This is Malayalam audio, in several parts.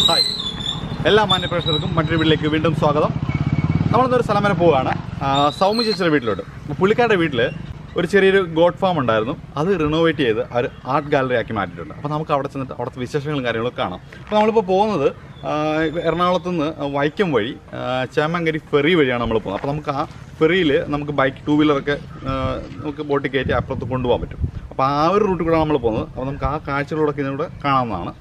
ഹായ്, എല്ലാ മാന്യപ്രേക്ഷകർക്കും മറ്റൊരു വീട്ടിലേക്ക് വീണ്ടും സ്വാഗതം. നമ്മളിന്നൊരു സ്ഥലം വരെ പോവുകയാണ്, സൗമ്യ ചേച്ചിയുടെ വീട്ടിലോട്ട്. പുള്ളിക്കാരുടെ വീട്ടിൽ ഒരു ചെറിയൊരു ഗോഡ് ഫാം ഉണ്ടായിരുന്നു. അത് റിനോവേറ്റ് ചെയ്ത് ഒരു ആർട്ട് ഗാലറി ആക്കി മാറ്റിയിട്ടുണ്ട്. അപ്പോൾ നമുക്ക് അവിടെ ചെന്നിട്ട് അവിടുത്തെ വിശേഷങ്ങളും കാര്യങ്ങളൊക്കെ കാണാം. അപ്പോൾ നമ്മളിപ്പോൾ പോകുന്നത് എറണാകുളത്ത് നിന്ന് വൈക്കം വഴി ചേമങ്കരി ഫെറി വഴിയാണ് നമ്മൾ പോകുന്നത്. അപ്പോൾ നമുക്ക് ആ ഫെറിയിൽ നമുക്ക് ബൈക്ക്, ടൂ വീലറൊക്കെ നമുക്ക് ബോട്ടിൽ കയറ്റി അപ്പുറത്ത് കൊണ്ടുപോകാൻ പറ്റും. അപ്പോൾ ആ ഒരു റൂട്ടിൽ കൂടെ നമ്മൾ പോകുന്നത്. അപ്പോൾ നമുക്ക് ആ കാഴ്ചകളോടൊക്കെ ഇതിലൂടെ കാണാവുന്നതാണ്.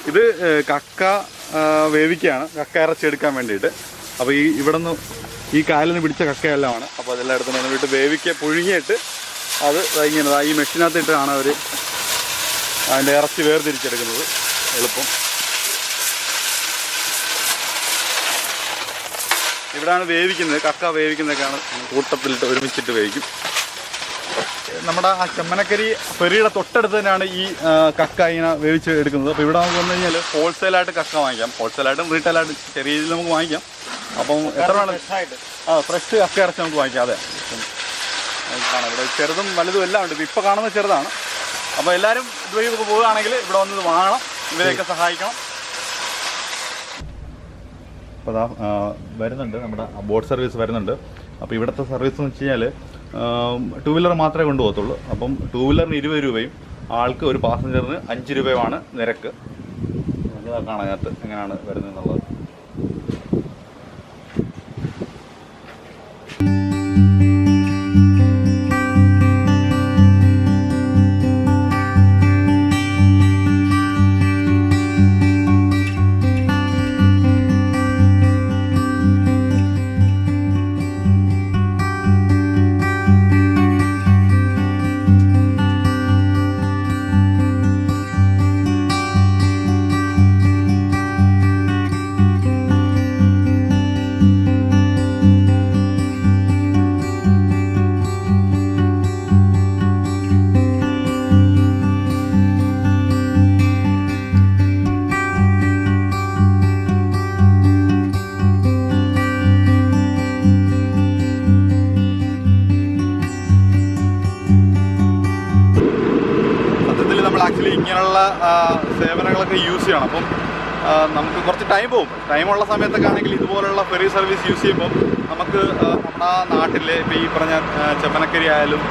ഇത് കക്ക വേവിക്കുകയാണ്, കക്ക ഇറച്ചെടുക്കാൻ വേണ്ടിയിട്ട്. അപ്പോൾ ഇവിടെ നിന്ന് ഈ കാലിൽ നിന്ന് പിടിച്ച കക്കയെല്ലാമാണ്. അപ്പോൾ അതെല്ലാം എടുത്ത് വേണ്ടിയിട്ട് വേവിക്കുക, പുഴുങ്ങിയിട്ട് അത് ഇങ്ങനെ ഈ മെഷീനകത്തിട്ടാണ് അവർ അതിൻ്റെ ഇറച്ചി വേർതിരിച്ചെടുക്കുന്നത്. എളുപ്പം ഇവിടെയാണ് വേവിക്കുന്നത്. കക്ക വേവിക്കുന്നതൊക്കെയാണ് കൂട്ടത്തിലിട്ട് ഒരുമിച്ചിട്ട് വേവിക്കും. നമ്മുടെ ആ ചെമ്മനക്കരി ഫെറിയുടെ തൊട്ടടുത്ത് തന്നെയാണ് ഈ കക്ക ഇങ്ങനെ വേവിച്ച് എടുക്കുന്നത്. അപ്പോൾ ഇവിടെ നമുക്ക് വന്നു കഴിഞ്ഞാൽ ഹോൾസെയിലായിട്ട് കക്ക വാങ്ങിക്കാം. ഹോൾസെയിലായിട്ടും റീറ്റെയിലായിട്ടും ചെറിയ രീതിയിൽ നമുക്ക് വാങ്ങിക്കാം. അപ്പം എത്ര വേണം? ഫ്രഷ് കക്ക ഇറച്ചി നമുക്ക് വാങ്ങിക്കാം. അതെ, കാണാം ഇവിടെ ചെറുതും വലുതും എല്ലാം ഉണ്ട്. ഇപ്പോൾ കാണുന്നത് ചെറുതാണ്. അപ്പോൾ എല്ലാവരും ഇതുവഴി പോവുകയാണെങ്കിൽ ഇവിടെ വന്നത് വാങ്ങണം, ഇവരെയൊക്കെ സഹായിക്കണം. അപ്പോൾ അതാ വരുന്നുണ്ട്, നമ്മുടെ ബോട്ട് സർവീസ് വരുന്നുണ്ട്. അപ്പോൾ ഇവിടുത്തെ സർവീസ് എന്ന് വെച്ച് കഴിഞ്ഞാൽ ടൂ വീലർ മാത്രമേ കൊണ്ടുപോകത്തുള്ളൂ. അപ്പം ടൂ വീലറിന് 20 രൂപയും ആൾക്ക് ഒരു പാസഞ്ചറിന് 5 രൂപയുമാണ് നിരക്ക്. കാണാൻ അതിനകത്ത് എങ്ങനെയാണ് വരുന്നത് എന്നുള്ളത്. ആക്ച്വലി ഇങ്ങനെയുള്ള സേവനങ്ങളൊക്കെ യൂസ് ചെയ്യണം. അപ്പം നമുക്ക് കുറച്ച് ടൈം പോകും. ടൈമുള്ള സമയത്തൊക്കെ ആണെങ്കിൽ ഇതുപോലുള്ള ഫെറി സർവീസ് യൂസ് ചെയ്യുമ്പോൾ നമുക്ക് നമ്മുടെ നാട്ടിലെ ഇപ്പോൾ ഈ പറഞ്ഞ ചെമ്മനക്കരി ആയാലും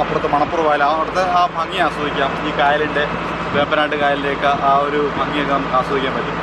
അപ്പുറത്ത് മണപ്പുറമായാലും അവിടുത്തെ ആ ഭംഗി ആസ്വദിക്കാം. ഈ കായലിൻ്റെ വേമ്പനാട്ട് കായലിൻ്റെയൊക്കെ ആ ഒരു ഭംഗിയൊക്കെ നമുക്ക് ആസ്വദിക്കാൻ പറ്റും.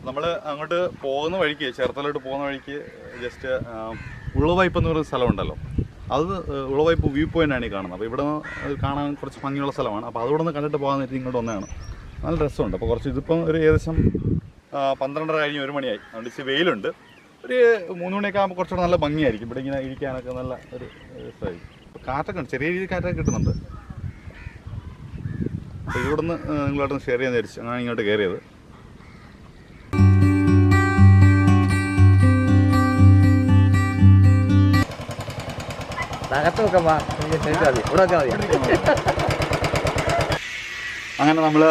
നമ്മൾ അങ്ങോട്ട് പോകുന്ന വഴിക്ക്, ചേർത്തലോട്ട് പോകുന്ന വഴിക്ക് ജസ്റ്റ് ഉളവൈപ്പ് എന്ന് പറയുന്ന സ്ഥലമുണ്ടല്ലോ, അത് ഉളവൈപ്പ് വ്യൂ പോയിൻ്റാണ് ഈ കാണുന്നത്. അപ്പോൾ ഇവിടെ കാണാൻ കുറച്ച് ഭംഗിയുള്ള സ്ഥലമാണ്. അപ്പോൾ അതുകൂടെ ഒന്ന് കണ്ടിട്ട് പോകാൻ നേരത്തെ ഇങ്ങോട്ട് വന്നതാണ്. നല്ല രസമുണ്ട്. അപ്പോൾ കുറച്ച് ഇതിപ്പം ഒരു ഏകദേശം 12:30 കഴിഞ്ഞ് 1 മണിയായി. അതുകൊണ്ട് ഇച്ചിരി വെയിലുണ്ട്. ഒരു 3 മണിയൊക്കെ ആകുമ്പോൾ കുറച്ചുകൂടെ നല്ല ഭംഗിയായിരിക്കും. ഇവിടെ ഇങ്ങനെ ഇരിക്കാനൊക്കെ നല്ല ഒരു രസമായിരിക്കും. കാറ്റൊക്കെ ഉണ്ട്, ചെറിയ രീതിയിൽ കാറ്റൊക്കെ കിട്ടുന്നുണ്ട്. അപ്പോൾ ഇവിടെ നിന്ന് നിങ്ങളായിട്ടൊന്ന് ഷെയർ ചെയ്യാൻ വിചാരിച്ചു. അങ്ങനെ ഇങ്ങോട്ട് കയറിയത്. അങ്ങനെ നമ്മൾ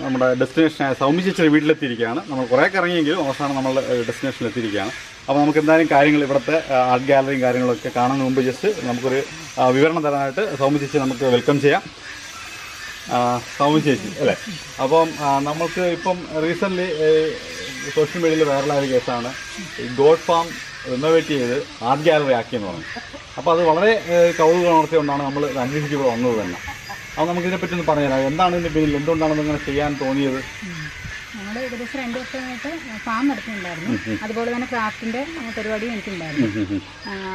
നമ്മുടെ ഡെസ്റ്റിനേഷനായ സൗമ്യ ചേച്ചിയുടെ വീട്ടിലെത്തിയിരിക്കുകയാണ്. നമ്മൾ കുറേയൊക്കെ ഇറങ്ങിയെങ്കിലും അവസാനം നമ്മൾ ഡെസ്റ്റിനേഷനിലെത്തിയിരിക്കുകയാണ്. അപ്പോൾ നമുക്ക് എന്തായാലും കാര്യങ്ങൾ, ഇവിടുത്തെ ആർട്ട് ഗാലറിയും കാര്യങ്ങളൊക്കെ കാണുന്നതിന് മുമ്പ് ജസ്റ്റ് നമുക്കൊരു വിവരണം തരാനായിട്ട് സൗമ്യ ചേച്ചി നമുക്ക് വെൽക്കം ചെയ്യാം. സൗമ്യ ചേച്ചി അല്ലേ? അപ്പം നമുക്ക് ഇപ്പം റീസെൻ്റ്ലി സോഷ്യൽ മീഡിയയിൽ വൈറലായ കേസാണ് ഈ ഗോഡ് ഫാം റിനോവേറ്റ് ചെയ്ത് ആർട്ട് ഗാലറി ആക്കിയെന്ന് പറഞ്ഞു. അപ്പോൾ അത് വളരെ കൗതുക ഉണർത്തിക്കൊണ്ടാണ് നമ്മൾ അന്വേഷിച്ചപ്പോൾ വന്നത് തന്നെ. അപ്പോൾ നമുക്കിതിനെപ്പറ്റി ഒന്ന് പറഞ്ഞുതരാം, എന്താണ് ഇതിൻ്റെ പിന്നിൽ, എന്തുകൊണ്ടാണ് ഇങ്ങനെ ചെയ്യാൻ തോന്നിയത്? ഞങ്ങൾ ഏകദേശം 2 വർഷമായിട്ട് ഫാം നടത്തുന്നുണ്ടായിരുന്നു. അതുപോലെ തന്നെ ക്രാഫ്റ്റിൻ്റെ പരിപാടിയും എനിക്കുണ്ടായിരുന്നു.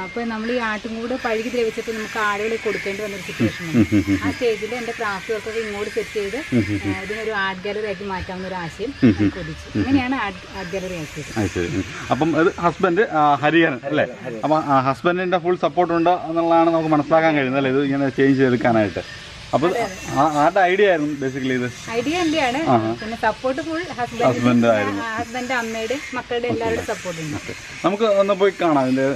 അപ്പോൾ നമ്മൾ ഈ ആട്ടുംകൂട് പഴുകി ദ്രവിച്ചപ്പോൾ നമുക്ക് ആടുകളെ കൊടുക്കേണ്ടി വന്നൊരു സിറ്റുവേഷൻ ഉണ്ട്. ആ സ്റ്റേജിൽ എൻ്റെ ക്രാഫ്റ്റ് വർക്കൊക്കെ ഇങ്ങോട്ട് സെറ്റ് ചെയ്ത് ഇതിനൊരു ആർട്ട് ഗാലറി ആക്കി മാറ്റാവുന്ന ഒരു ആശയം കൊതിച്ചു. അങ്ങനെയാണ് ആർട്ട് ഗാലറി ആക്കിയത്. അപ്പം ഹസ്ബൻഡ് ഹരിഹരൻ അല്ലേ? അപ്പം ഹസ്ബൻഡിൻ്റെ ഫുൾ സപ്പോർട്ട് ഉണ്ട് എന്നുള്ളതാണ് നമുക്ക് മനസ്സിലാക്കാൻ കഴിയുന്നത് അല്ലേ, ഇത് ഇങ്ങനെ ചേഞ്ച് ചെയ്തെടുക്കാനായിട്ട്. അപ്പോൾ ആരുടെ ഐഡിയ ആയിരുന്നു ബേസിക്കലി ഇത്? ഐഡിയ എന്റെയാണ്. പിന്നെ സപ്പോർട്ട് ഫുൾ ഹസ്ബൻഡ്, അമ്മയുടെ, മക്കളുടെ എല്ലാവരുടെ സപ്പോർട്ട് ഉണ്ട്. നമുക്ക് ഒന്ന് പോയി കാണാം ഇതിന്റെ.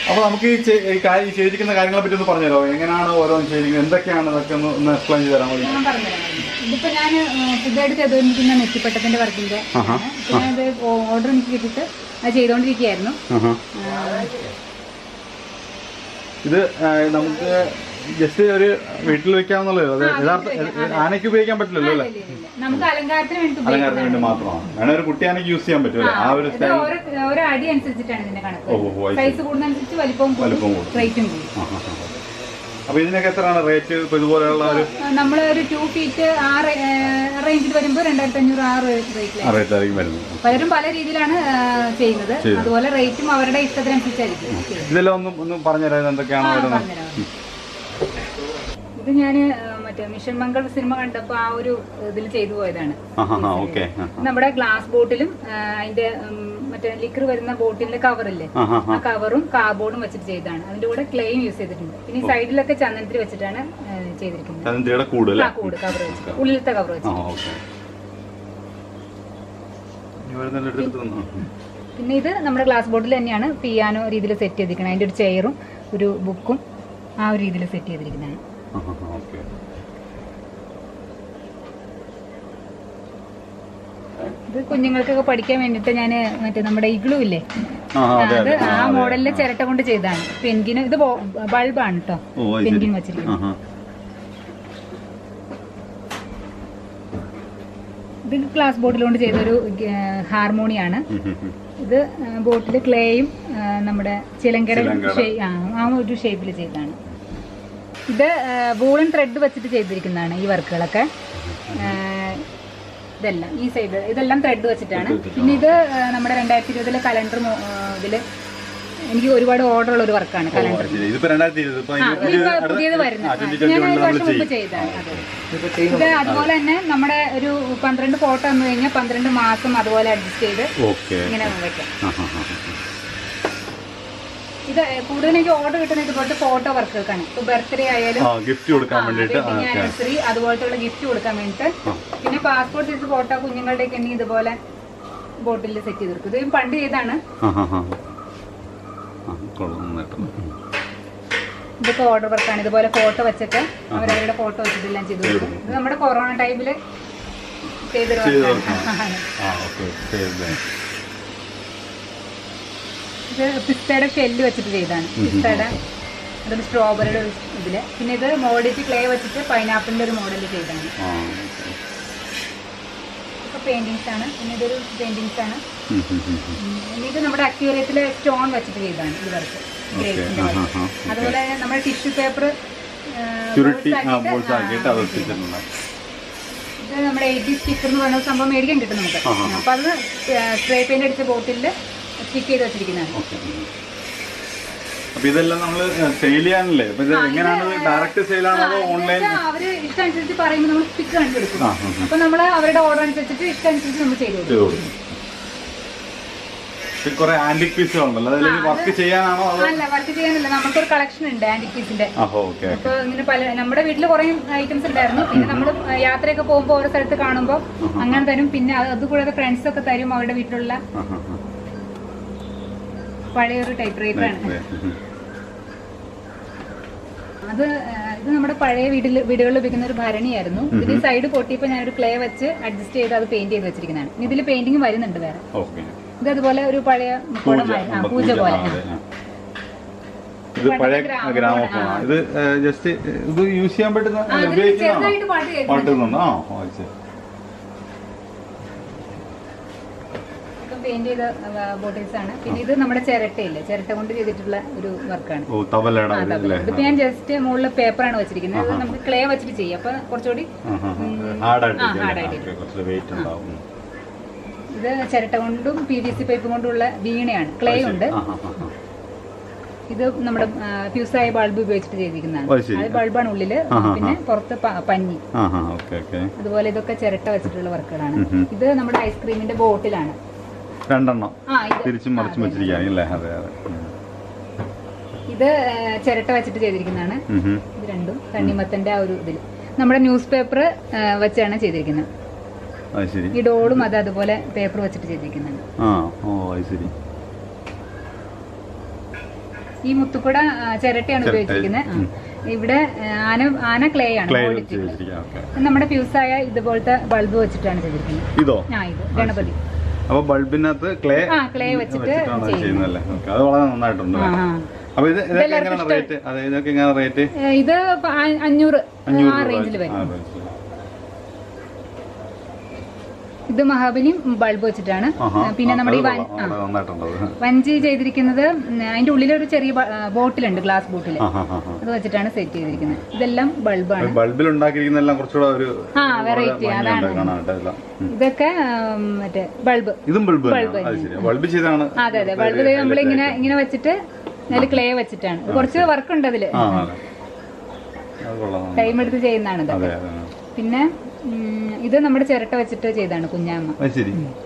അപ്പോൾ നമുക്ക് ഈ ചെയ്തിരിക്കുന്ന കാര്യങ്ങളെ പറ്റി ഒന്ന് പറഞ്ഞുതരോ? എങ്ങനെയാണ് ഓരോന്ന് ചെയ്തിരിക്കുന്നത്, എന്തൊക്കെയാണ് ഇതൊക്കെ ഒന്ന് എക്സ്പ്ലെയിൻ ചെയ്ത് തരാൻ മതി. ഇതിപ്പോൾ ഞാൻ പുതിയതായിട്ട് ചെയ്തുകൊണ്ടിരിക്കുന്ന നെറ്റിപ്പട്ടത്തിൻ്റെ വർക്കിൻ്റെ ഞാനത് ഓർഡർ എനിക്ക് കിട്ടിയിട്ട് അത് ചെയ്തുകൊണ്ടിരിക്കുകയായിരുന്നു. ഇത് നമുക്ക് ജസ്റ്റ് ഒരു വീട്ടിൽ വെക്കാവുന്നുള്ളത്, യഥാർത്ഥ ആനയ്ക്ക് ഉപയോഗിക്കാൻ പറ്റില്ലല്ലോ അല്ലേ? നമുക്ക് അലങ്കാരത്തിന് വേണ്ടി മാത്രമാണ്. വേണേ ഒരു കുട്ടി ആനയ്ക്ക് യൂസ് ചെയ്യാൻ പറ്റുമല്ലോ. ആ ഒരു ഓരോ അടി അനുസരിച്ചിട്ടാണ് ഇതിന്റെ കണക്ക്. സൈസ് കൂടുന്നതനുസരിച്ച് വലിപ്പവും കൂടും, റേറ്റും കൂടും. അപ്പൊ ഇതിനൊക്കെ എത്രയാണ് റേറ്റ്? ഇപ്പൊ ഇതുപോലെയുള്ള ഒരു നമ്മൾ ഒരു 2 ഫീറ്റ് ആ റേഞ്ചിൽ വരുമ്പോൾ 2500 ആ റേറ്റിലായിരിക്കും വരുന്നത്. പലരും പല രീതിയിലാണ് ചെയ്യുന്നത്. അതുപോലെ റേറ്റും അവരുടെ ഇഷ്ടത്തിനനുസരിച്ചായിരിക്കും. ഇതെല്ലാം ഒന്ന് പറഞ്ഞുതരാം എന്തൊക്കെയാണോ വരുന്നത്. ഇത് ഞാൻ മറ്റേ മിഷൻ മംഗൾ സിനിമ കണ്ടപ്പോൾ ആ ഒരു ഇതിൽ ചെയ്തു പോയതാണ്. നമ്മുടെ ഗ്ലാസ് ബോട്ടിലും അതിന്റെ മറ്റേ ലിക്കർ വരുന്ന ബോട്ടിലിന്റെ കവറില്ലേ, ആ കവറും കാർബോർഡും വെച്ചിട്ട് ചെയ്താണ്. അതിന്റെ കൂടെ ക്ലേയും യൂസ് ചെയ്തിട്ടുണ്ട്. പിന്നെ ഈ സൈഡിലൊക്കെ ചന്ദനത്തിൽ വെച്ചിട്ടാണ് ചെയ്തിരിക്കുന്നത്. കൂട് കവർ വെച്ചിട്ട്, ഉള്ളിലത്തെ കവർ വെച്ചിട്ട്. പിന്നെ ഇത് നമ്മുടെ ഗ്ലാസ് ബോട്ടിൽ തന്നെയാണ് പിയാനോ രീതിയിൽ സെറ്റ് ചെയ്തിരിക്കുന്നത്. അതിന്റെ ഒരു ചെയറും ഒരു ബുക്കും ആ ഒരു രീതിയിൽ സെറ്റ് ചെയ്തിരിക്കുന്നതാണ്. ഇത് കുഞ്ഞുങ്ങൾക്കൊക്കെ പഠിക്കാൻ വേണ്ടിട്ട് ഞാൻ മറ്റേ നമ്മുടെ ഇഗ്ലൂ ഇല്ലേ, അത് ആ മോഡലിലെ ചിരട്ട കൊണ്ട് ചെയ്താണ്. പെൻഗിന് ഇത് ബൾബാണ് കേട്ടോ, പെൻഗിൻ വെച്ചിരിക്കുന്നത്. ഇത് ഗ്ലാസ് ബോട്ടിൽ കൊണ്ട് ചെയ്തൊരു ഹാർമോണിയാണ്. ഇത് ബോട്ടിൽ ക്ലേയും നമ്മുടെ ചിലങ്കയുടെ ആ ഒരു ഷേപ്പിൽ ചെയ്തതാണ്. ഇത് വൂളൻ ത്രെഡ് വെച്ചിട്ട് ചെയ്തിരിക്കുന്നതാണ് ഈ വർക്കുകളൊക്കെ. ഇതെല്ലാം ഈ സൈഡ് ഇതെല്ലാം ത്രെഡ് വെച്ചിട്ടാണ്. പിന്നെ ഇത് നമ്മുടെ 2020 കലണ്ടർ ഇതില് എനിക്ക് ഒരുപാട് ഓർഡർ ഉള്ള ഒരു വർക്കാണ് കലണ്ടർ. പുതിയത് വരുന്നത് ഞാൻ ഒരു വർഷം മുമ്പ് ചെയ്തതാണ്. ഇത് അതുപോലെ തന്നെ നമ്മുടെ ഒരു 12 ഫോട്ടോ വന്നു കഴിഞ്ഞാൽ 12 മാസം അതുപോലെ അഡ്ജസ്റ്റ് ചെയ്ത് ഇങ്ങനെ വെക്കാം. ഇത് കൂടുതൽ എനിക്ക് ഓർഡർ കിട്ടുന്നത് ഇതുപോലത്തെ ഫോട്ടോ വർക്കുകൾക്കാണ്. ഇപ്പൊ ബർത്ത്ഡേ ആയാലും ആനിവേഴ്സറി അതുപോലത്തെ ഗിഫ്റ്റ് കൊടുക്കാൻ വേണ്ടിട്ട്. പിന്നെ പാസ്പോർട്ട് സൈസ് ഫോട്ടോ കുഞ്ഞുങ്ങളുടെ ഒക്കെ ഉണ്ടെങ്കിൽ ഇതുപോലെ ബോട്ടിൽ സെറ്റ് ചെയ്ത് കൊടുക്കും. ഇത് പണ്ട് ചെയ്താണ്. ഇതൊക്കെ ഓർഡർ വർക്കാണ്. ഇതുപോലെ ഫോട്ടോ വെച്ചൊക്കെ അവരവരുടെ ഫോട്ടോ വെച്ചിട്ടെല്ലാം ചെയ്ത് കൊടുക്കും. ഇത് നമ്മുടെ കൊറോണ ടൈമില് ചെയ്തൊരു വർക്കാണ്. ഇത് പിസ്തയുടെ ഷെല്ല് വെച്ചിട്ട് ചെയ്താണ്. പിസ്തയുടെ അതൊരു സ്ട്രോബെറിയുടെ ഒരു ഇതില്. പിന്നെ ഇത് മോഡിച്ച് ക്ലേ വെച്ചിട്ട് പൈനാപ്പിളിന്റെ ഒരു മോഡല് ചെയ്താണ്. ഇപ്പൊ പെയിന്റിങ്സ് ആണ്. പിന്നെ ഇതൊരു പെയിന്റിങ്സ് ആണ്. ഇത് നമ്മുടെ അക്വേറിയത്തിലെ സ്റ്റോൺ വെച്ചിട്ട് ചെയ്താണ് ഈ വർക്ക്. അതുപോലെ നമ്മുടെ ടിഷ്യൂ പേപ്പർ ഇത് നമ്മുടെ 80 സ്റ്റിക്കർ എന്ന് പറയുന്ന സംഭവം മേടിക്കാൻ കിട്ടും നമുക്ക്. അപ്പൊ അത് സ്പ്രേ പെയിന്റ് അടിച്ച ബോട്ടിലിൽ സ്റ്റിക്ക് ചെയ്ത് വെച്ചിരിക്കുന്നതാണ്. അപ്പൊ ഇതെല്ലാം നമ്മള് സെയിൽ ചെയ്യാനല്ലേ? ഡയറക്റ്റ് സെയിൽ ആണോ ഓൺലൈൻ? അവര് ഇഷ്ടമനുസരിച്ച് പറയുമ്പോൾ നമ്മൾ സ്റ്റിക്ക് കാണിച്ചു കൊടുക്കും. അപ്പൊ നമ്മള് അവരുടെ ഓർഡർ അനുസരിച്ചിട്ട് ഇഷ്ടമനുസരിച്ച് നമ്മൾ ചെയ്തു കൊടുക്കും. കുറെ ആന്റിക് പീസുകളുണ്ടല്ലോ, വർക്ക് ചെയ്യാനാണോ? അല്ല, വർക്ക് ചെയ്യാനല്ല, നമുക്കൊരു കളക്ഷൻ ഉണ്ട് ആന്റിക് പീസിന്റെ. അപ്പൊ ഇങ്ങനെ പല നമ്മുടെ വീട്ടിൽ കുറെ ഐറ്റംസ് ഉണ്ടായിരുന്നു. പിന്നെ നമ്മൾ യാത്രയൊക്കെ പോകുമ്പോൾ ഓരോ സ്ഥലത്ത് കാണുമ്പോൾ അങ്ങനെ തരും. പിന്നെ അതുകൂടാതെ ഫ്രണ്ട്സ് ഒക്കെ തരും അവരുടെ വീട്ടിലുള്ള. പഴയൊരു ടൈപ്പ് റൈറ്ററാണ്. അത് ഇത് നമ്മുടെ പഴയ വീടുകളിൽ ഉപയോഗിക്കുന്ന ഒരു ഭരണിയായിരുന്നു. ഇതിന് സൈഡ് പൊട്ടിയപ്പോൾ ഞാനൊരു ക്ലേ വെച്ച് അഡ്ജസ്റ്റ് ചെയ്ത് അത് പെയിന്റ് ചെയ്ത് വെച്ചിരിക്കുന്നതാണ്. ഇതിൽ പെയിന്റിങ് വരുന്നുണ്ട് വേറെ. ഇത് അതുപോലെ ഒരു പഴയ പൂജ പോലെ. ഇത് പഴയ ഗ്രാമഫോണാണ്. ഇത് ജസ്റ്റ് ഇത് യൂസ് ചെയ്യാൻ പറ്റുന്ന പെയിന്റ് ചെയ്ത ബോട്ടിൽസ് ആണ്. പിന്നെ ഇത് നമ്മുടെ ചിരട്ടയില്ലേ, ചിരട്ട കൊണ്ട് ചെയ്തിട്ടുള്ള ഒരു വർക്കാണ്. ഇതിപ്പോ ഞാൻ ജസ്റ്റ് മുകളിൽ പേപ്പറാണ് വെച്ചിരിക്കുന്നത്. അത് നമുക്ക് ക്ലേ വെച്ചിട്ട് ചെയ്യാം. അപ്പൊ കുറച്ചുകൂടി ഹാർഡായിട്ട്. ഇത് ചിരട്ട കൊണ്ടും PVC പൈപ്പ് കൊണ്ടുള്ള വീണയാണ്. ക്ലേ ഉണ്ട്. ഇത് നമ്മുടെ ഫ്യൂസായ ബൾബ് ഉപയോഗിച്ചിട്ട് ചെയ്തിരിക്കുന്നതാണ്. അത് ബൾബാണ് ഉള്ളില്, പിന്നെ പുറത്ത് പഞ്ഞി. അതുപോലെ ഇതൊക്കെ ചിരട്ട വെച്ചിട്ടുള്ള വർക്കുകളാണ്. ഇത് നമ്മുടെ ഐസ്ക്രീമിന്റെ ബോട്ടിലാണ്. ഇത് ചിരട്ട വെച്ചിട്ട് ചെയ്തിരിക്കുന്നതാണ്. ഇത് രണ്ടും തണ്ണിമത്തന്റെ ആ ഒരു ഇതിൽ നമ്മുടെ ന്യൂസ് പേപ്പർ വെച്ചാണ് ചെയ്തിരിക്കുന്നത്. ഈ ഡോളും അത് അതുപോലെ പേപ്പർ വെച്ചിട്ട് ചെയ്തിരിക്കുന്നതാണ്. ഈ മുത്തുക്കുട ചിരട്ടയാണ് ഉപയോഗിച്ചിരിക്കുന്നത്. ഇവിടെ ആന ക്ലേ ആണ്. നമ്മുടെ ഫ്യൂസായ ഇതുപോലത്തെ ബൾബ് വെച്ചിട്ടാണ് ചെയ്തിരിക്കുന്നത്. ഇത് ഗണപതി. അപ്പൊ ബൾബിനകത്ത് ക്ലേ വെച്ചിട്ട് ചെയ്യുന്നല്ലേ? അത് വളരെ നന്നായിട്ടുണ്ട്. അപ്പൊ ഇത് റേറ്റ്? അതെ, ഇതൊക്കെ എങ്ങനെ റേറ്റ്? ഇത് 500 ആ റേഞ്ചിൽ വരും. ഇത് മഹാബലിയും ബൾബ് വെച്ചിട്ടാണ്. പിന്നെ നമ്മുടെ ഈ വഞ്ചി ചെയ്തിരിക്കുന്നത് അതിന്റെ ഉള്ളിലൊരു ചെറിയ ബോട്ടിലുണ്ട്, ഗ്ലാസ് ബോട്ടിൽ. അത് വെച്ചിട്ടാണ് സെറ്റ് ചെയ്തിരിക്കുന്നത്. ഇതെല്ലാം ബൾബാണ്. ബൾബിൽ ഉണ്ടാക്കിയിരിക്കുന്നതെല്ലാം കുറച്ചുകൂടെ ഒരു വെറൈറ്റി. അതാണ് ഇതൊക്കെ മറ്റേ ബൾബ്. ഇതും ബൾബ് ചെയ്താണ്. അതെ അതെ, ബൾബ് നമ്മൾ ഇങ്ങനെ വെച്ചിട്ട് അതിൽ ക്ലേ വെച്ചിട്ടാണ്. കുറച്ച് വർക്ക് ഉണ്ട് അതില്, ടൈം എടുത്ത് ചെയ്യുന്നതാണ് ഇതൊക്കെ. പിന്നെ ഇത് നമ്മുടെ ചിരട്ട വെച്ചിട്ട് ചെയ്താണ് കുഞ്ഞാമ്മ.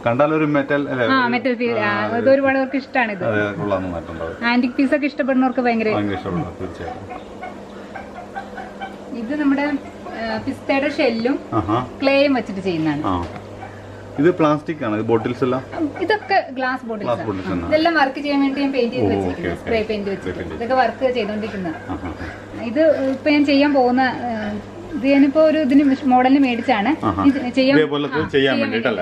കണ്ടാലൊരു മെറ്റൽ ഫീൽ. ഇത് ഒരുപാട് പേർക്ക് ഇഷ്ടമാണ്. ഇത് ആന്റിക് പീസ് ഒക്കെ ഇഷ്ടപ്പെടുന്നവർക്ക് ഭയങ്കര. ഇത് നമ്മുടെ പിസ്തയുടെ ഷെല്ലും ക്ലേയും വെച്ചിട്ട് ചെയ്യുന്നതാണ്. ഇത് പ്ലാസ്റ്റിക് ആണ്. ബോട്ടിൽസ് എല്ലാം ഇതൊക്കെ ഗ്ലാസ് ബോട്ടിൽസ്. ഇതെല്ലാം വർക്ക് ചെയ്യാൻ വേണ്ടി ഞാൻ പെയിന്റ് ചെയ്ത് വെച്ചിരിക്കുന്നത്, സ്പ്രേ പെയിന്റ് വെച്ചിട്ട്. ഇതൊക്കെ വർക്ക് ചെയ്തോണ്ടിരിക്കുന്നത്. ഇത് ഇപ്പൊ ഞാൻ ചെയ്യാൻ പോകുന്ന ഇത് ഞാനിപ്പോ ഒരു ഇതിന് മോഡലിന് മേടിച്ചാണ് ചെയ്യാൻ വേണ്ടിട്ടല്ല.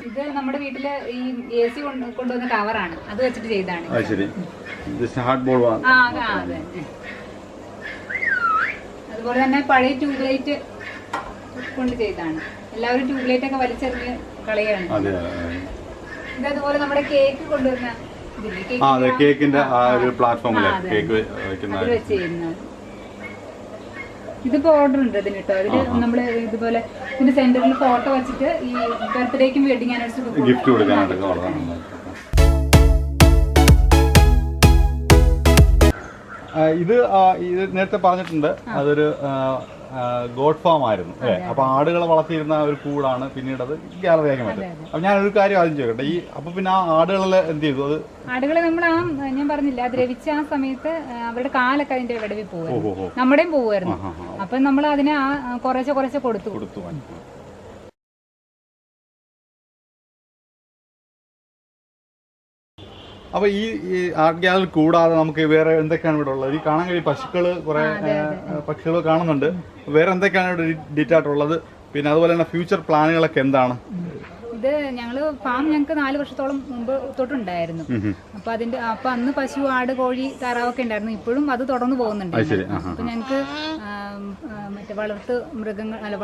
ഇത് നമ്മുടെ വീട്ടില് ഈ AC കൊണ്ടുവന്ന കവറാണ്, അത് വെച്ചിട്ട് ചെയ്താണ്. അതുപോലെ തന്നെ പഴയ ട്യൂബ്ലൈറ്റ് കൊണ്ട് ചെയ്താണ്. എല്ലാവരും ട്യൂബ്ലൈറ്റ് ഒക്കെ വലിച്ചെറിഞ്ഞ് കളയാണ്. ഇത് അതുപോലെ നമ്മുടെ കേക്ക് കൊണ്ടുവരുന്ന കേക്കിന്റെ വെച്ച് ചെയ്യുന്നത്. ഇതിപ്പോ ഓർഡർ ഉണ്ട് അതിന് കേട്ടോ. അതില് നമ്മള് ഇതുപോലെ ഇതിന്റെ സെന്ററിൽ ഫോട്ടോ വെച്ചിട്ട് ഈ ബർത്ത്ഡേക്കും വെഡിങ് ആനിവേഴ്സറിക്കും ഗിഫ്റ്റ് കൊടുക്കാനായിട്ട്. ഇത് നേരത്തെ പറഞ്ഞിട്ടുണ്ട്, അതൊരു ഗോഡ് ഫാം ആയിരുന്നു അല്ലേ? അപ്പൊ ആടുകളെ വളർത്തിയിരുന്ന ഒരു കൂടാണ് പിന്നീട് അത് ഗാലറി ആക്കി മാറ്റും. അപ്പൊ ഞാനൊരു കാര്യം ആദ്യം ചോദിക്കട്ടെ, ഈ അപ്പൊ പിന്നെ ആ ആടുകളെ എന്ത് ചെയ്തു? അത് ആടുകളെ നമ്മൾ ഞാൻ പറഞ്ഞില്ല, ദ്രവിച്ച ആ സമയത്ത് അവരുടെ കാലൊക്കെ അതിന്റെ വിടവിൽ പോകുമായിരുന്നു, നമ്മുടെയും പോകുമായിരുന്നു. അപ്പൊ നമ്മൾ അതിനെ കുറേശ്ശെ കൊടുത്തു. അപ്പൊ ഈ ആർട്ട് ഗാലറി കൂടാതെ നമുക്ക് വേറെ എന്തൊക്കെയാണ് ഇവിടെ ഉള്ളത്? ഈ കാണാൻ കഴിയും പശുക്കള്, കുറെ പക്ഷികൾ കാണുന്നുണ്ട്. വേറെ എന്തൊക്കെയാണ് ഇവിടെ ഡീറ്റെയിൽ ആയിട്ടുള്ളത്? പിന്നെ അതുപോലെ തന്നെ ഫ്യൂച്ചർ പ്ലാനുകളൊക്കെ എന്താണ്? ഇത് ഞങ്ങൾക്ക് 4 വർഷത്തോളം മുമ്പ് തൊട്ടുണ്ടായിരുന്നു. അപ്പൊ അന്ന് പശു, ആട്, കോഴി, താറാവൊക്കെ ഉണ്ടായിരുന്നു. ഇപ്പോഴും അത് തുടർന്ന് പോകുന്നുണ്ട്. അപ്പൊ ഞങ്ങൾക്ക് മറ്റേ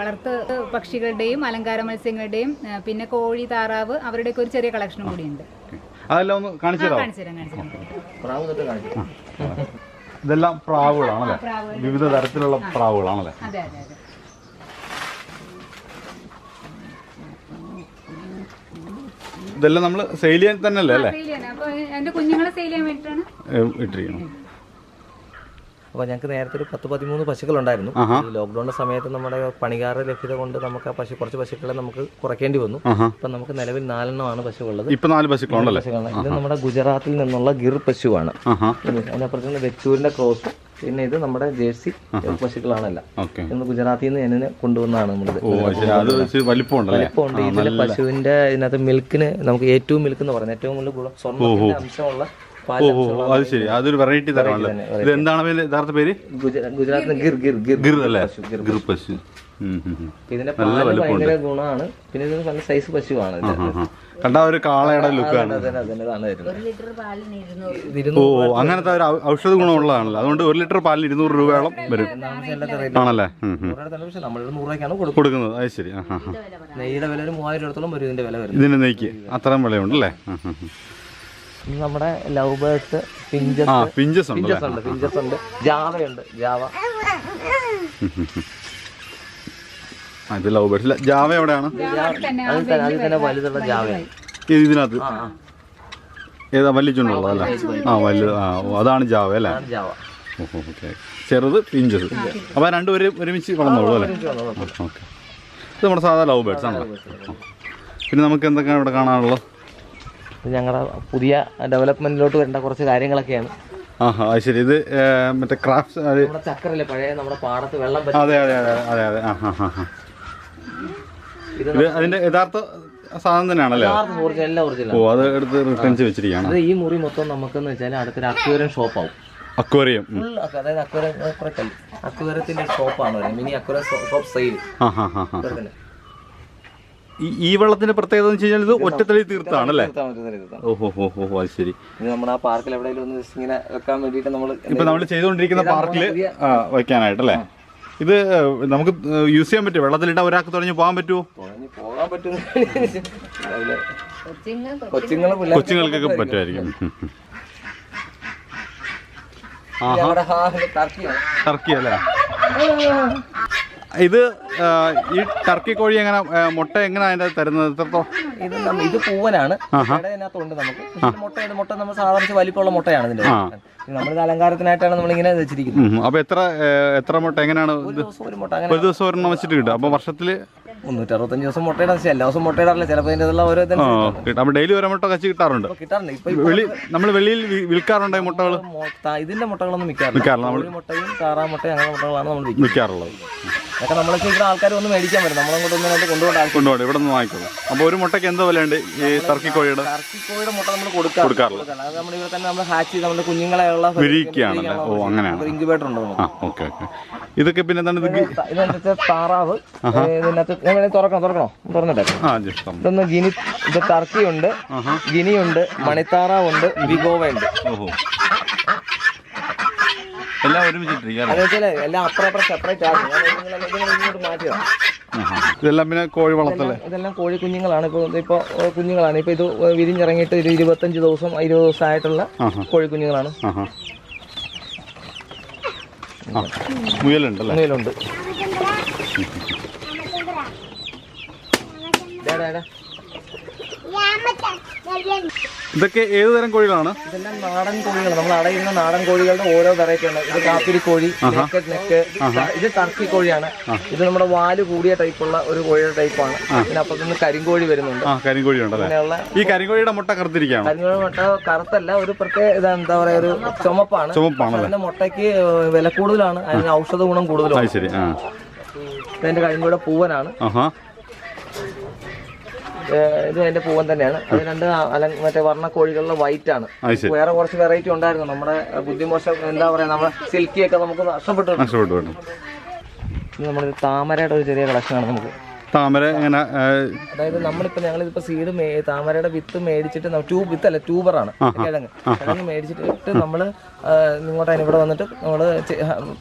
വളർത്ത് പക്ഷികളുടെയും അലങ്കാര മത്സ്യങ്ങളുടെയും പിന്നെ കോഴി, താറാവ് അവരുടെയൊക്കെ ഒരു ചെറിയ കളക്ഷനും കൂടിയുണ്ട്. അതെല്ലാം ഒന്ന് കാണിച്ചു തരാം. ഇതെല്ലാം പ്രാവുകളാണല്ലേ? വിവിധ തരത്തിലുള്ള പ്രാവുകളാണല്ലേ? ഇതെല്ലാം നമ്മൾ സെയിൽ ചെയ്യാൻ തന്നെയല്ലേ? എന്റെ കുഞ്ഞുങ്ങളെ സെയിൽ ചെയ്യാൻ വേണ്ടിയിട്ടാണ് ഇട്ടിരിക്കണം. അപ്പോൾ ഞങ്ങൾക്ക് നേരത്തെ ഒരു 10-13 പശുക്കളുണ്ടായിരുന്നു. ഈ ലോക്ക്ഡൌണിന്റെ സമയത്ത് നമ്മുടെ പണിക്കാരുടെ ലഭ്യത കൊണ്ട് നമുക്ക് ആ കുറച്ച് പശുക്കളെ നമുക്ക് കുറയ്ക്കേണ്ടി വന്നു. അപ്പം നമുക്ക് നിലവിൽ 4 എണ്ണമാണ് പശുക്കളുള്ളത്. ഇപ്പൊ 4 പശുക്കളുണ്ടല്ലേ? ഇത് നമ്മുടെ ഗുജറാത്തിൽ നിന്നുള്ള ഗിർ പശുവാണ്. അതിനപ്പുറത്ത് വെച്ചൂരിന്റെ ക്രോസ്, പിന്നെ ഇത് നമ്മുടെ ജേഴ്സി പശുക്കളാണല്ല. ഇന്ന് ഗുജറാത്തിൽ നിന്ന് എന്നെ കൊണ്ടുവന്നതാണ് നമ്മളിത്. വലിപ്പമുണ്ട്. ഇതിലെ പശുവിന്റെ ഇതിനകത്ത് മിൽക്കിന് നമുക്ക് ഏറ്റവും മിൽക്ക് എന്ന് പറയുന്നത് ഏറ്റവും കൂടുതൽ ഗുണം സ്വർണ്ണത്തിന്റെ അംശമുള്ള അത് ശരി, അതൊരു വെറൈറ്റി തരമാണല്ലോ. ഇത് എന്താണ് യഥാർത്ഥ പേര്? ഗുജറാത്തിൽ ഗിർ അല്ലേ? ഗിർ പശു. ഇതിന്റെ പാല് ഭയങ്കര ഗുണമാണ്. പിന്നെ ഇത് നല്ല സൈസ് പശുവാണ്. കണ്ട ഒരു കാളയുടെ ലുക്കാണ്. അങ്ങനത്തെ ഒരു ഔഷധ ഗുണമുള്ളതാണല്ലോ. അതുകൊണ്ട് 1 ലിറ്റർ പാലിന് 200 രൂപയോളം വരും ആണല്ലേ? കൊടുക്കുന്നത്. അത് ശരി. നെയ്യുടെ വില 3000 രൂപയോളം വരും ഇതിന്റെ വില വരും. ഇതിന്റെ നെയ്ക്ക് അത്രയും വിലയുണ്ടല്ലേ? നമ്മുടെ ലവ് ബേർഡ്സ്, പിഞ്ചസ് ഉണ്ട്, ജാവയുണ്ട്. ഇത് ലവ് ബേർഡ്സ്. ജാവ എവിടെയാണ്? അതിൽ തന്നെ വലുതുള്ള ജാവയാണ് ഇതിനകത്ത്. ഏതാ വലിച്ചുണ്ടല്ലേ? വലുത്. അതാണ് ജാവ അല്ലേ? ഓക്കെ. ചെറുത് പിഞ്ചസ്. അപ്പോൾ രണ്ടുപേരും ഒരുമിച്ച് വളർന്നോളൂ അല്ലേ? ഓക്കെ. ഇത് നമ്മുടെ സാധാ ലവ് ബേർഡ്സ് ആണല്ലോ. പിന്നെ നമുക്ക് എന്തൊക്കെയാണ് ഇവിടെ കാണാനുള്ളത്? ഞങ്ങളുടെ പുതിയ ഡെവലപ്മെന്റിലോട്ട് വരേണ്ട കുറച്ച് കാര്യങ്ങളൊക്കെയാണ്. അത് ശരി. ഇത് മറ്റേ ക്രാഫ്റ്റ്സ്, ചക്കരല്ലേ പഴയ നമ്മുടെ പാടത്ത് വെള്ളം. അതെ. ഇത് അതിന്റെ യഥാർത്ഥ സാധനം തന്നെയാണല്ലേ? ഓ, അത് എടുത്ത് റിട്ടേൺസ് വെച്ചിരിക്കുകയാണ്. ഈ മുറി മൊത്തം നമുക്കെന്ന് വെച്ചാൽ അടുത്തൊരു അക്വേറിയം ഷോപ്പാവും. അക്വേറിയം, അതായത് അക്വേറിയത്തിന്റെ ഷോപ്പാണ്, മിനി അക്വേറിയം ഷോപ്പ് സെയിൽ. ഈ വെള്ളത്തിന്റെ പ്രത്യേകത എന്ന് വെച്ച് കഴിഞ്ഞാൽ ഇത് ഒറ്റത്തടി തീർത്താണല്ലേ? ഓഹോ, അത് ശരി. ഇത് നമ്മുടെ ആ പാർക്കിൽ എവിടെയെങ്കിലും ഒന്ന് ഇങ്ങനെ വെക്കാൻ വേണ്ടിയിട്ട് നമ്മൾ ചെയ്തുകൊണ്ടിരിക്കുന്ന പാർക്കിൽ വയ്ക്കാനായിട്ടല്ലേ? ഇത് നമുക്ക് യൂസ് ചെയ്യാൻ പറ്റുമോ? വെള്ളത്തിലിട്ടാൽ ഒരാൾക്ക് തുഴഞ്ഞ് പോകാൻ പറ്റുമോ? പോകാൻ പറ്റും. കൊച്ചുങ്ങൾക്കൊക്കെ പറ്റുമായിരിക്കും. ടർക്കി അല്ലേ? ഇത് ഈ ടർക്കി കോഴി എങ്ങനെ മുട്ട എങ്ങനെ അതിന്റെ തരുന്നത്? ഇത് പൂവനാണ്. ഇതിനകത്തുണ്ട് നമുക്ക് മുട്ട നമ്മൾ സാധാരണ വലിപ്പമുള്ള മുട്ടയാണ് ഇതിന്റെ. നമ്മളിത് അലങ്കാരത്തിനായിട്ടാണ് നമ്മളിങ്ങനെ വെച്ചിരിക്കുന്നത്. അപ്പൊ എത്ര മുട്ട എങ്ങനെയാണ്? ഒരു ദിവസം ഒരെണ്ണം വെച്ചിട്ട് കിട്ടും. അപ്പൊ വർഷത്തില് 365 ദിവസം മുട്ടയുടെ എല്ലാ ദിവസം മുട്ടയിടാറില്ല. ചിലപ്പോൾ ഇതിന്റെ ഓരോ അപ്പൊ ഡെയിലി ഓരോ മുട്ട കച്ചി കിട്ടാറുണ്ട്. നമ്മൾ വെളിയിൽ വിൽക്കാറുണ്ട് മുട്ടകൾ? ഇതിന്റെ മുട്ടകളൊന്നും വിൽക്കാറില്ല. മുട്ടയും താറാ മുട്ടയും അങ്ങനെ മുട്ടകളാണ് നമ്മൾ വിൽക്കാറുള്ളത്. അതൊക്കെ നമ്മളൊക്കെ ഇവിടെ ആൾക്കാർ വന്ന് മേടിക്കാൻ വരും. നമ്മളങ്ങോട്ട് കൊണ്ടുപോകണം. ഇവിടെ നിന്ന് വാങ്ങിക്കോളൂ. അപ്പൊ ഒരു മുട്ടയ്ക്ക് എന്താ വിലയുണ്ട് ഈ ടർക്കി കോഴിയുടെ? മുട്ട നമ്മൾ കൊടുക്കാറില്ല. അത് നമ്മൾ ഇവിടെ തന്നെ നമ്മൾ ഹാച്ച് ചെയ്ത് നമ്മുടെ കുഞ്ഞുങ്ങളെയുള്ള വിരിക്കുകയാണല്ലേ? ഓ, അങ്ങനെയാണ്. ഇൻക്യുബേറ്റർ ഉണ്ട്. ഓക്കെ. ഇതൊക്കെ പിന്നെ എന്താണ്? ഇതിനകത്ത് താറാവ്, ഇതിനകത്ത് തുറന്നിട്ടെ. ഇതൊന്ന് ഗിനി, ഇത് ടർക്കി ഉണ്ട്, ഗിനിയുണ്ട്, മണിത്താറാവുണ്ട്, വിഗോവയുണ്ട്. എല്ലാം ഒരുമിച്ചിട്ടിരിക്കും. എല്ലാം അപ്പുറം സെപ്പറേറ്റ് ആണ്. ഇങ്ങോട്ട് മാറ്റിയതാണ്. ഇതെല്ലാം പിന്നെ കോഴി വളർത്തല്ലേ? ഇതെല്ലാം കോഴി കുഞ്ഞുങ്ങളാണ്. ഇപ്പോൾ കുഞ്ഞുങ്ങളാണ്. ഇപ്പോൾ ഇത് വിരിഞ്ഞിറങ്ങിയിട്ട് ഒരു 25 ദിവസം 20 ദിവസമായിട്ടുള്ള കോഴി കുഞ്ഞുങ്ങളാണ്. മുയലുണ്ട്. ഇതൊക്കെ ഏത് തരം കോഴികളാണ്? ഇതെല്ലാം നാടൻ കോഴികൾ. നമ്മൾ അടയുന്ന നാടൻ കോഴികളുടെ ഓരോ വെറൈറ്റി ഉണ്ട്. ഇത് കാപ്പിരി കോഴി, നെക്ക്. ഇത് ടർക്കി കോഴിയാണ്. ഇത് നമ്മുടെ വാല് കൂടിയ ടൈപ്പുള്ള ഒരു കോഴിയുടെ ടൈപ്പാണ്. പിന്നെ അപ്പുറത്തുനിന്ന് കരിങ്കോഴി വരുന്നുണ്ട്. കരിങ്കോഴി ഉണ്ടല്ലേ? ഈ കരിങ്കോഴിയുടെ മുട്ട കറുത്തിരിക്കുകയാണ്? കരിങ്കോഴി മുട്ട കറുത്തല്ല, ഒരു പ്രത്യേക എന്താ പറയാ, ഒരു ചുമപ്പാണ്. അതിന്റെ മുട്ടയ്ക്ക് വില കൂടുതലാണ്, അതിന് ഔഷധ ഗുണം കൂടുതലാണ്. ശരി. ഇതിന്റെ കരിങ്കോഴിയുടെ പൂവനാണ്. ഇത് അതിന്റെ പൂവൻ തന്നെയാണ്. അത് രണ്ട് മറ്റേ വർണ്ണ കോഴികളിലെ വൈറ്റ് ആണ്. വേറെ കുറച്ച് വെറൈറ്റി ഉണ്ടായിരുന്നു. നമ്മുടെ ബുദ്ധിമോശം എന്താ പറയാ, നമ്മുടെ സിൽക്കിയൊക്കെ നമുക്ക് നഷ്ടപ്പെട്ടു. നമ്മുടെ താമരയുടെ ഒരു ചെറിയ കളക്ഷനാണ് നമുക്ക്. താമര എങ്ങനെ? അതായത് ഞങ്ങളിപ്പോ സീഡ് താമരയുടെ വിത്ത് മേടിച്ചിട്ട് വിത്തല്ല, ട്യൂബറാണ്. കിഴങ്ങ് മേടിച്ചിട്ട് നമ്മള് ഇങ്ങോട്ട് ഇവിടെ വന്നിട്ട് നമ്മള്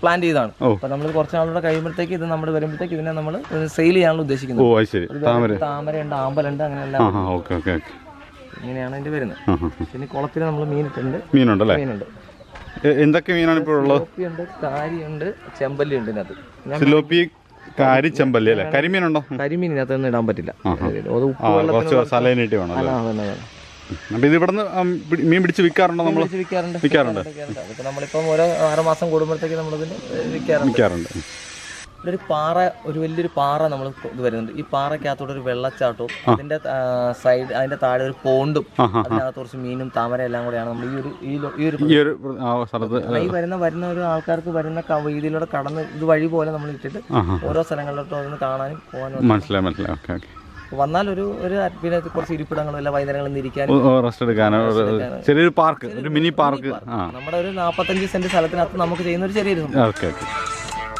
പ്ലാന്റ് ചെയ്താണ്. അപ്പൊ നമ്മൾ കുറച്ച് നാളുകൂടെ കഴിയുമ്പോഴത്തേക്ക് ഇത് നമ്മൾ വരുമ്പോഴത്തേക്ക് ഇതിനെ നമ്മൾ സെയിൽ ചെയ്യാനുള്ള ഉദ്ദേശിക്കുന്നത്. താമരയുണ്ട്, ആമ്പലുണ്ട്, അങ്ങനെയെല്ലാം ഇങ്ങനെയാണ് അതിന്റെ വരുന്നത്. പിന്നെ കുളത്തിൽ നമ്മൾ മീനുണ്ട്. എന്തൊക്കെ മീനാണ് ഇപ്പോൾ ഉള്ളത്? കാരിയുണ്ട്, ചെമ്പല്ലി ഉണ്ട് ഇതിനകത്ത്. സിലോപ്പി, കാരി, ചെമ്പല്ലി അല്ലേ? കരിമീനുണ്ടോ? കരിമീൻ ഇതിനകത്തൊന്നും ഇടാൻ പറ്റില്ല. അപ്പോൾ ഇത് ഇവിടുന്ന് മീൻ പിടിച്ച് വിൽക്കാറുണ്ടോ? നമ്മൾ വിൽക്കാറുണ്ട്. അതിപ്പോൾ നമ്മളിപ്പം ഓരോ 6 മാസം കൂടുമ്പോഴത്തേക്ക് നമ്മളിതിന് വിൽക്കാറുണ്ട്. ഒരു പാറ, ഒരു വലിയൊരു പാറ നമ്മൾ ഇത് വരുന്നുണ്ട്. ഈ പാറയ്ക്കകത്തോടെ ഒരു വെള്ളച്ചാട്ടവും അതിന്റെ സൈഡ്, അതിന്റെ താഴെ ഒരു പോണ്ടും അതിനകത്ത് കുറച്ച് മീനും താമര എല്ലാം കൂടെയാണ് നമ്മൾ ഈ ഒരു സ്ഥലത്ത് ഈ വരുന്ന ഒരു ആൾക്കാർക്ക് വരുന്ന രീതിയിലൂടെ കടന്ന് ഇത് വഴി പോലെ നമ്മൾ ഇട്ടിട്ട് ഓരോ സ്ഥലങ്ങളിലോട്ട് ഒന്ന് കാണാനും പോകാനും. മനസ്സിലായി. വന്നാൽ ഒരു പിന്നെ കുറച്ച് ഇരിപ്പിടങ്ങളും എല്ലാം വൈകുന്നേരങ്ങളിൽ ഇരിക്കാനും റെസ്റ്റ് എടുക്കാനോ ചെറിയൊരു പാർക്ക്, ഒരു മിനി പാർക്ക്. നമ്മുടെ ഒരു 45 സെന്റ് സ്ഥലത്തിനകത്ത് നമുക്ക് ചെയ്യുന്ന ഒരു ചെറിയൊരു.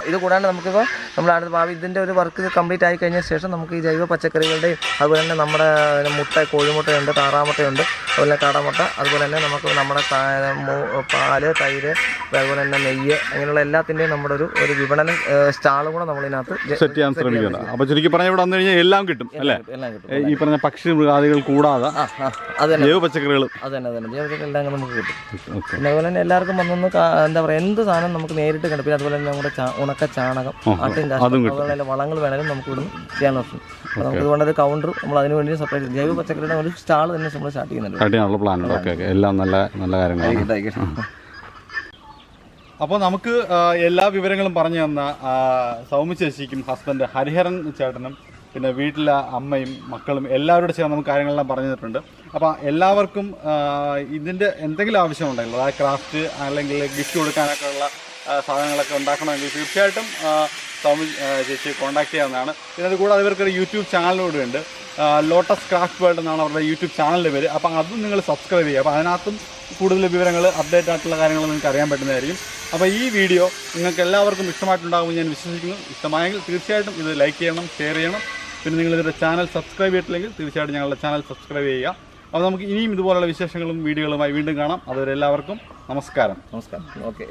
ഇത് കൂടാണ്ട് നമുക്കിപ്പോൾ നമ്മുടെ ഭാവി ഇതിൻ്റെ ഒരു വർക്ക് കംപ്ലീറ്റ് ആയി കഴിഞ്ഞ ശേഷം നമുക്ക് ഈ ജൈവ പച്ചക്കറികളുടെയും അതുപോലെ തന്നെ നമ്മുടെ മുട്ട, കോഴിമുട്ടയുണ്ട്, താറാമുട്ടയുണ്ട്, അതുപോലെ കാടമുട്ട, അതുപോലെ തന്നെ നമുക്ക് നമ്മുടെ പാല്, തൈര്, അതുപോലെ തന്നെ നെയ്യ്, അങ്ങനെയുള്ള എല്ലാത്തിൻ്റെയും നമ്മുടെ ഒരു വിപണന സ്റ്റാളും കൂടെ നമ്മളിതിനകത്ത് സെറ്റ് ചെയ്യാൻ ശ്രമിക്കുന്നുണ്ട്. അപ്പോൾ ചുരുക്കി പറഞ്ഞാൽ ഇവിടെ വന്നു കഴിഞ്ഞാൽ എല്ലാം കിട്ടും അല്ലേ? എല്ലാം കിട്ടും. ഈ പറഞ്ഞ പക്ഷി മൃഗാദികൾ കൂടാതെ ജൈവ പച്ചക്കറികൾ അതന്നെ ജൈവപച്ചക്കറി എല്ലാം നമുക്ക് കിട്ടും. പിന്നെ അതുപോലെ തന്നെ എല്ലാവർക്കും വന്നൊന്ന് എന്താ പറയുക, എന്ത് സാധനം നമുക്ക് നേരിട്ട് കണ്ടു. പിന്നെ അതുപോലെ തന്നെ നമ്മുടെ ഉണക്ക ചാണകം, ആട്ടിൻ കാഷ്ടം, അതുപോലെ വളങ്ങൾ വേണമെങ്കിലും നമുക്ക് ഇവിടുന്ന് ചെയ്യാൻ ഓപ്ഷൻ. അപ്പോൾ നമുക്ക് ഇതുകൊണ്ടൊരു കൗണ്ടർ നമ്മൾ അതിന് വേണ്ടി സെപ്പറേറ്റ് ജൈവ പച്ചക്കറിയുടെ ഒരു സ്റ്റാൾ തന്നെ നമ്മൾ സ്റ്റാർട്ട് ചെയ്യുന്നുണ്ട്. പ്ലാനുണ്ട്. ഓക്കെ, എല്ലാം നല്ല കാര്യങ്ങളാണ്. അപ്പോൾ നമുക്ക് എല്ലാ വിവരങ്ങളും പറഞ്ഞു തന്ന സൗമ്യ ചേച്ചിക്കും ഹസ്ബൻഡ് ഹരിഹരൻ ചേട്ടനും പിന്നെ വീട്ടിലെ അമ്മയും മക്കളും എല്ലാവരോട് ചേർന്ന് നമുക്ക് കാര്യങ്ങളെല്ലാം പറഞ്ഞു തന്നിട്ടുണ്ട്. അപ്പോൾ എല്ലാവർക്കും ഇതിൻ്റെ എന്തെങ്കിലും ആവശ്യമുണ്ടെങ്കിൽ, അതായത് ക്രാഫ്റ്റ് അല്ലെങ്കിൽ ഗിഫ്റ്റ് കൊടുക്കാനൊക്കെ ഉള്ള സാധനങ്ങളൊക്കെ ഉണ്ടാക്കണമെങ്കിൽ തീർച്ചയായിട്ടും സൗമ്യ ചേച്ചി കോൺടാക്ട് ചെയ്യാവുന്നതാണ്. പിന്നെ അത് കൂടാതെ ഇവർക്കൊരു യൂട്യൂബ് ചാനലിലൂടെ ഉണ്ട്, ലോട്ടസ് ക്രാഫ്റ്റ് വേൾഡ് എന്നാണ് അവരുടെ യൂട്യൂബ് ചാനലിൽ പേര്. അപ്പോൾ അതും നിങ്ങൾ സബ്സ്ക്രൈബ് ചെയ്യുക. അപ്പോൾ അതിനകത്തും കൂടുതൽ വിവരങ്ങൾ, അപ്ഡേറ്റ് ആയിട്ടുള്ള കാര്യങ്ങൾ നിങ്ങൾക്ക് അറിയാൻ പറ്റുന്നതായിരിക്കും. അപ്പോൾ ഈ വീഡിയോ നിങ്ങൾക്ക് എല്ലാവർക്കും ഇഷ്ടമായിട്ടുണ്ടാകുമെന്ന് ഞാൻ വിശ്വസിക്കുന്നു. ഇഷ്ടമായെങ്കിൽ തീർച്ചയായിട്ടും ഇത് ലൈക്ക് ചെയ്യണം, ഷെയർ ചെയ്യണം. പിന്നെ നിങ്ങളിതിൻ്റെ ചാനൽ സബ്സ്ക്രൈബ് ചെയ്തിട്ടില്ലെങ്കിൽ തീർച്ചയായിട്ടും ഞങ്ങളുടെ ചാനൽ സബ്സ്ക്രൈബ് ചെയ്യുക. അപ്പോൾ നമുക്ക് ഇനിയും ഇതുപോലുള്ള വിശേഷങ്ങളും വീഡിയോകളുമായി വീണ്ടും കാണാം. അതുവരെ എല്ലാവർക്കും നമസ്കാരം. ഓക്കെ.